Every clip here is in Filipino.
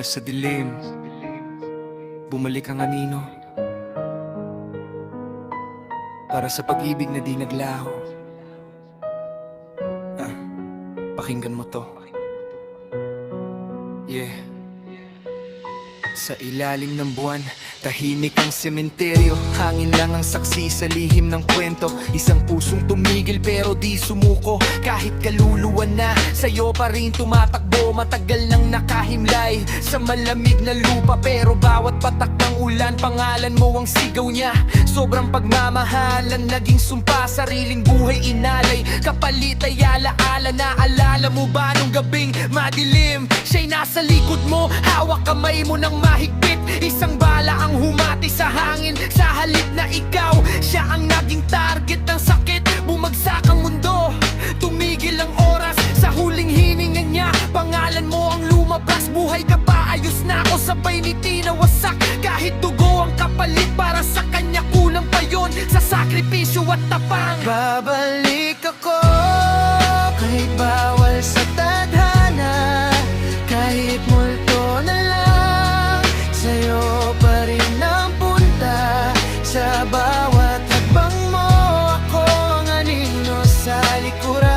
Mula sa dilim, bumalik ang anino, para sa pag-ibig na di naglaho. Pakinggan mo to. Yeah. Sa ilalim ng buwan, tahimik ang sementeryo. Hangin lang ang saksi sa lihim ng kwento. Isang pusong tumigil pero di sumuko. Kahit kaluluwa na, sa'yo pa rin tumatakbo. Matagal nang nakahimlay sa malamig na lupa, pero bawat patak ng ulan, pangalan mo ang sigaw niya. Sobrang pagmamahalan, naging sumpa, sariling buhay inalay. Kapalit ay alaala, naalala mo ba nung gabing madilim? Siya'y nasa likod mo, hawak kamay mo ng mahigpit. Isang bala ang humati sa hangin, sa halip na ikaw siya ang naging target ng sakit. Bumagsak ang mundo, tumigil ang oras sa huling hininga niya. Pangalan mo ang lumabas, buhay ka pa, ayos na ako, sabay ngiti na wasak. Kahit dugo ang kapalit, para sa kanya kulang pa yun, sa sakripisyo at tapang. Babalik ako kahit bawal sa tadhana, kahit multo na lang, sa'yo pa rin ang punta. Sa bawat hakbang mo, ako ang anino sa likuran,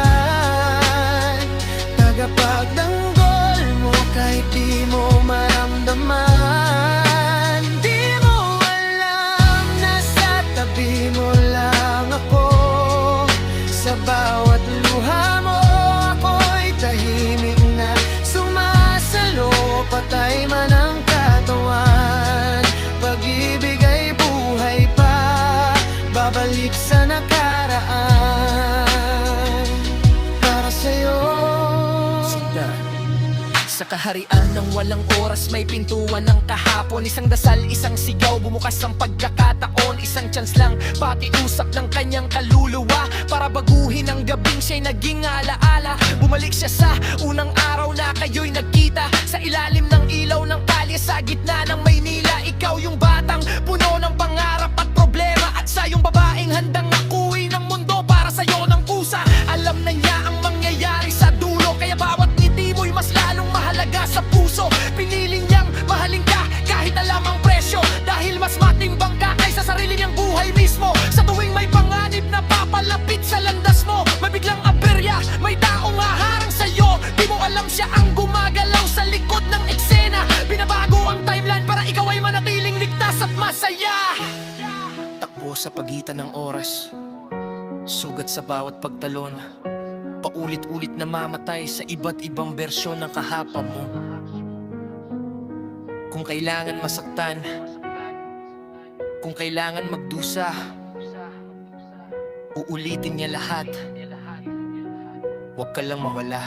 tagapagtanggol mo kahit di mo maramdaman. Di mo alam na sa tabi mo lang ako. Sa bawat luha mo, ako'y tahimik na sumasalo. Patay man ang katawan, pag-ibig ay buhay pa, babalik sa nakaraan para sa'yo. Sinta. Sa kaharian ng walang oras, may pintuan ng kahapon. Isang dasal, isang sigaw, bumukas ang pagkakataon. Isang chance lang, pakiusap ng kanyang kaluluwa, para baguhin ang gabing siya'y naging alaala. Bumalik siya sa unang araw na kayo'y nagkita, sa ilalim ng ilaw ng kalye, sa gitna ng Maynila. Ikaw yung batang puno ng pangarap at problema, at sa yung babaeng handang akuin ng mundo para sa'yo ng kusa. Alam na niya ang mangyayari sa dulo, kaya bawat ngiti mo'y mas lalong mahalaga sa puso. Pinili niyang mahalin ka kahit alam ang presyo, dahil mas matimbang ka kaysa sarili niyang buhay mismo. Sa tuwing may panganib na papalapit sa landas mo, may biglang aberya, may taong haharang sa'yo. Di mo alam siya ang gumagalaw sa likod ng eksena. Binabago ang timeline para ikaw ay manatiling ligtas at masaya. Takbo sa pagitan ng oras, sugat sa bawat pagtalon, paulit-ulit na mamatay sa iba't ibang bersyon ng kahapon mo. Kung kailangan masaktan, kung kailangan magdusa, uulitin niya lahat. Huwag ka lang mawala.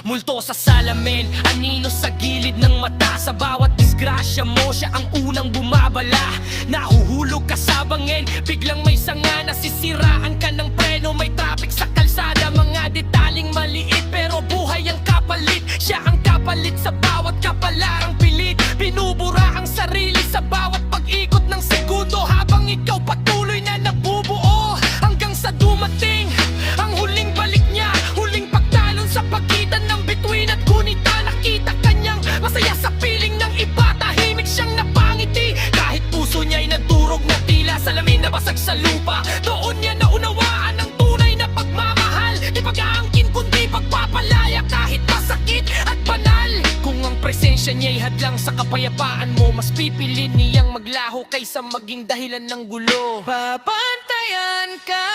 Multo sa salamin, anino sa gilid ng mata. Sa bawat disgrasya mo, siya ang unang bumabala. Nahuhulog ka sa bangin, biglang may sanga, nasisiraan ka ng preno. May traffic sa kalsada, mga detaling maliit, pero buhay ang kapalit. Siya ang kapalit sa bawat kapalarang pilit. Binubura ang sarili sa bawat pag-ikot ng segundo, habang ikaw patuloy na nabubuo, hanggang sa dumating ang huling balik niya. Huling pagtalon sa pagitan ng bituin at gunita. Nakita kanyang masaya sa piling ng iba, tahimik siyang napangiti, kahit puso niya'y nadurog na tila salamin na basag sa lupa. Doon niya naunawaan ang tunay na pagmamahal, di pag-aangkin kundi pagpapalaya, kahit masakit at banal. Kung ang presensya niya'y hadlang sa kapayapaan mo, mas pipili niyang maglaho kaysa maging dahilan ng gulo. Papantayan ka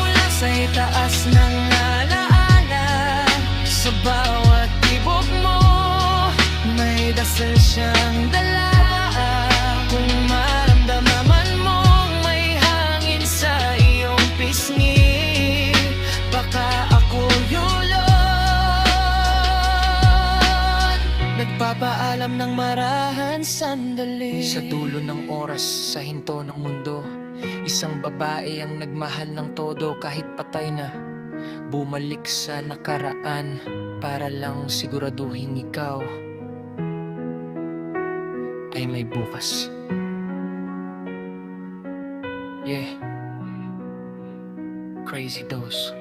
mula sa itaas ng alaala, sa bawat tibok mo may dasal siyang dala. Kung maramdaman mong may hangin sa iyong pisngi, baka ako yun. Nagpapaalam ng marahan sandali. Sa dulo ng oras, sa hinto ng mundo, isang babae ang nagmahal ng todo kahit patay na. Bumalik sa nakaraan para lang siguraduhin ikaw ay may bukas. Yeah. Crazy Dose.